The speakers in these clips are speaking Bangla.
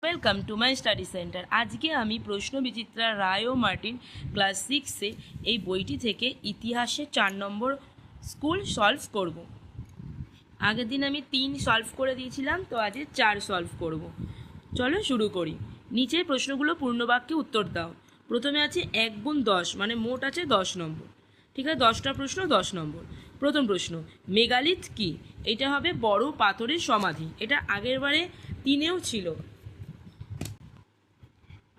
Welcome to my study centre. আজকে আমি প্রশ্ন বিচিত্রা রায় ও মার্টিন ক্লাস 6-এ এই বইটি থেকে ইতিহাসে 4 নম্বর স্কুল সলভ করব। আগের দিন আমি 3 সলভ করে দিয়েছিলাম, তো আজকে 4 সলভ করব। চলো শুরু করি। নিচের প্রশ্নগুলো পূর্ণবাক্যে উত্তর দাও। প্রথমে আছে 1 গুণ 10, মানে মোট আছে 10 নম্বর। ঠিক আছে, 10টা প্রশ্ন 10 নম্বর। প্রথম প্রশ্ন, মেগালিথ কি? এটা হবে বড় পাথরের সমাধি। এটা আগের বারে 3-এও ছিল।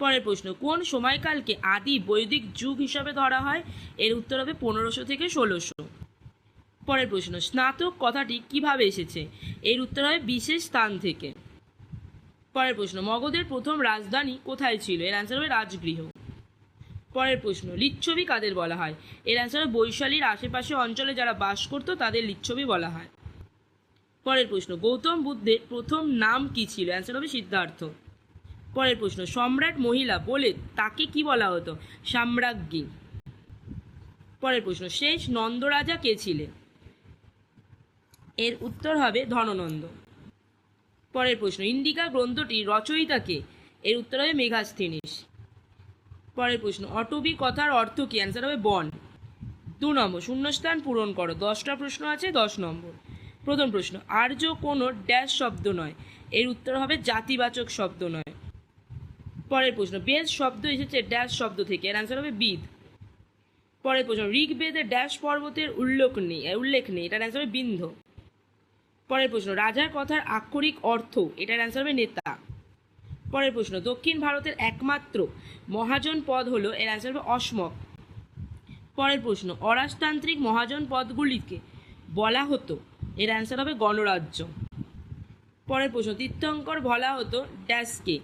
পরের প্রশ্ন, কোন সময়কালকে আদি বৈদিক যুগ হিসাবে ধরা হয়? এর উত্তর হবে 1500 থেকে 1600। পরের প্রশ্ন, স্নাতক কথাটি কিভাবে এসেছে? এর উত্তর হবে বিশেষ স্থান থেকে। পরের প্রশ্ন, মগধের প্রথম রাজধানী কোথায় ছিল? এর অ্যান্সার হবে রাজগৃহ। পরের প্রশ্ন, লিচ্ছবি কাদের বলা হয়? এর অ্যান্সার হবে বৈশালীর আশেপাশে অঞ্চলে যারা বাস করত তাদের লিচ্ছবি বলা হয়। পরের প্রশ্ন, গৌতম বুদ্ধের প্রথম নাম কি ছিল? অ্যান্সার হবে সিদ্ধার্থ। পরের প্রশ্ন, সম্রাট মহিলা বলে তাকে কি বলা হতো? সাম্রাজ্ঞী। পরের প্রশ্ন, শেষ নন্দরাজা কে ছিলেন? এর উত্তর হবে ধননন্দ। পরের প্রশ্ন, ইন্ডিকা গ্রন্থটি রচয়িতা কে? এর উত্তর হবে মেগাস্থিনিস। পরের প্রশ্ন, অটবি কথার অর্থ কি? অ্যান্সার হবে বন। 2 নম্বর, শূন্যস্থান পূরণ করো। 10টা প্রশ্ন আছে, 10 নম্বর। প্রথম প্রশ্ন, আর্য কোনো ড্যাশ শব্দ নয়। এর উত্তর হবে জাতিবাচক শব্দ নয়। পরের প্রশ্ন, বেদ শব্দ এসেছে ড্যাশ শব্দ থেকে। এর অ্যান্সার হবে বিদ। পরের প্রশ্ন, ঋগ্বেদে ড্যাশ পর্বতের উল্লেখ নেই। এটার অ্যান্সার হবে বিন্ধ্য। পরের প্রশ্ন, রাজার কথার আক্ষরিক অর্থ। এটার অ্যান্সার হবে নেতা। পরের প্রশ্ন, দক্ষিণ ভারতের একমাত্র মহাজন পদ হলো। এর অ্যান্সার হবে অসমক। পরের প্রশ্ন, অরাজতান্ত্রিক মহাজন পদগুলিকে বলা হতো। এর অ্যান্সার হবে গণরাজ্য। পরের প্রশ্ন, তীর্থঙ্কর বলা হতো ড্যাশকে।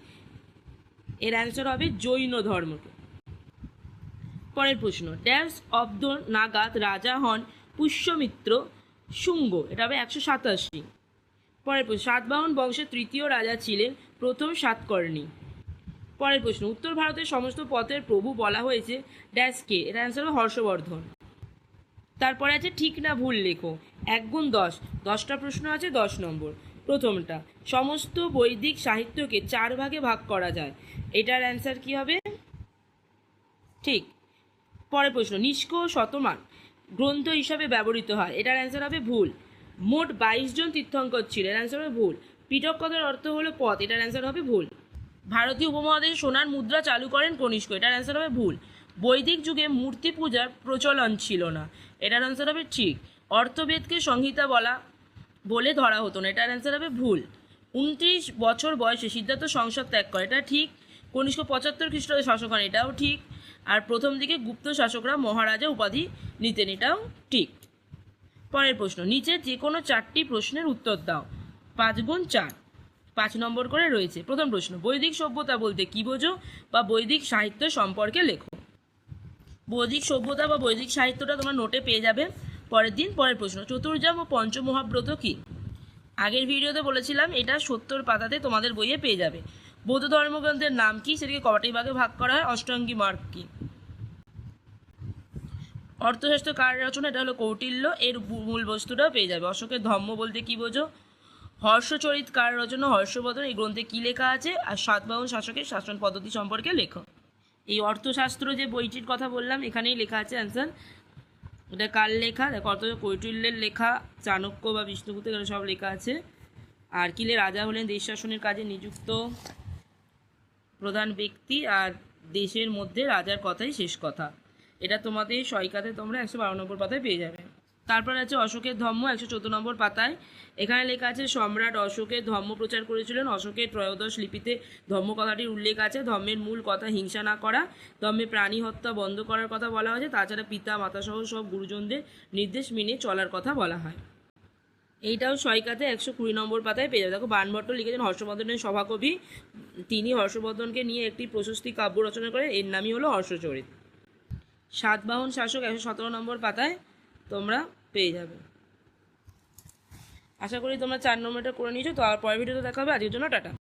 এর অ্যান্সার হবে জৈন ধর্মকে। পরের প্রশ্ন, ড্যাশ অব্দ নাগাদ রাজা হন পুষ্যমিত্র শুঙ্গ। এটা হবে 187। পরের প্রশ্ন, সাতবাহন বংশের তৃতীয় রাজা ছিলেন প্রথম সাতকর্ণী। পরের প্রশ্ন, উত্তর ভারতের সমস্ত পথের প্রভু বলা হয়েছে ড্যাশকে। এর অ্যান্সার হবে হর্ষবর্ধন। তারপরে আছে ঠিক না ভুল লেখো। 1 গুণ 10, 10টা প্রশ্ন আছে, 10 নম্বর। প্রথমটা, সমস্ত বৈদিক সাহিত্যকে 4 ভাগে ভাগ করা যায়। এটার অ্যান্সার কি হবে? ঠিক। পরের প্রশ্ন, নিষ্ক শতমান গ্রন্থ হিসাবে ব্যবহৃত হয়। এটার অ্যান্সার হবে ভুল। মোট 22 জন তীর্থঙ্কর ছিল। এর অ্যান্সার হবে ভুল। পিটক কথার অর্থ হলো পথ। এটার অ্যান্সার হবে ভুল। ভারতীয় উপমহাদেশে সোনার মুদ্রা চালু করেন কনিষ্ক। এটার অ্যান্সার হবে ভুল। বৈদিক যুগে মূর্তি পূজার প্রচলন ছিল না। এটার অ্যান্সার হবে ঠিক। অর্থবেদকে সংহিতা বলে ধরা হতো না। এটার অ্যান্সার হবে ভুল। 29 বছর বয়সে সিদ্ধার্থ সংসার ত্যাগ করে। এটা ঠিক। কনিষ্ক 75 খ্রিস্টাব্দে শাসক হন। এটাও ঠিক। আর প্রথম দিকে গুপ্ত শাসকরা মহারাজা উপাধি নিতেন। এটাও ঠিক। পরের প্রশ্ন, নিচের যে কোনো 4টি প্রশ্নের উত্তর দাও। 5 গুণ 4, 5 নম্বর করে রয়েছে। প্রথম প্রশ্ন, বৈদিক সভ্যতা বলতে কি বোঝো বা বৈদিক সাহিত্য সম্পর্কে লেখো। বৈদিক সভ্যতা বা বৈদিক সাহিত্যটা তোমরা নোটে পেয়ে যাবে পরের দিন। পরের প্রশ্ন, চতুর্যাম ও পঞ্চমহাব্রত কি? আগের ভিডিওতে বলেছিলাম এটা 70 পাতাতে তোমাদের বইয়ে পেয়ে যাবে। বৌদ্ধ ধর্মগ্রন্থের নাম কি? সেটাকে কটি ভাগে ভাগ করা হয়? অষ্টাঙ্গী মার্গ কি? অর্থশাস্ত্র কার রচনা? এটা হলো কৌটিল্য। এর মূল বস্তুটাও পেয়ে যাবে। অশোকের ধম্ম বলতে কি বোঝো? হর্ষচরিত কার রচনা? হর্ষবর্ধন। এই গ্রন্থে কি লেখা আছে? আর সাতবাহন শাসকের শাসন পদ্ধতি সম্পর্কে লেখো। এই অর্থশাস্ত্র যে বইটির কথা বললাম এখানেই লেখা আছে অ্যান্সার। এটা কার লেখা? দেখো, অর্থ কৌটিল্যের লেখা, চাণক্য বা বিষ্ণুগুপ্ত, এখানে সব লেখা আছে। আর কিলে রাজা হলেন দেশ শাসনের কাজে নিযুক্ত প্রধান ব্যক্তি, আর দেশের মধ্যে রাজার কথাই শেষ কথা। এটা তোমাদের সৈকাতে তোমরা 112 নম্বর পাতায় পেয়ে যাবে। তারপর আছে অশোকের ধম্ম, 114 নম্বর পাতায়। এখানে লেখা আছে সম্রাট অশোকের ধম্ম প্রচার করেছিলেন। অশোকের ত্রয়োদশ লিপিতে ধম্ম কথাটির উল্লেখ আছে। ধম্মের মূল কথা হিংসা না করা, ধম্মে প্রাণী হত্যা বন্ধ করার কথা বলা হয়েছে। তাছাড়া পিতা মাতাসহ সব গুরুজনদের নির্দেশ মেনে চলার কথা বলা হয়। এইটাও সৈকাতে 120 নম্বর পাতায় পেয়ে যাবে। দেখো, বাণভট্ট লিখেছেন হর্ষবর্ধনের সভাকবি। তিনি হর্ষবর্ধনকে নিয়ে একটি প্রশস্তি কাব্য রচনা করেন। এর নামই হলো হর্ষচরিত। সাতবাহন শাসক 117 নম্বর পাতায় তোমরা পেয়ে যাবে। আশা করি তোমরা 4 নম্বরটা করে নিয়েছো। তো আর পরের ভিডিওতে দেখা হবে। আজকের জন্য টাটা।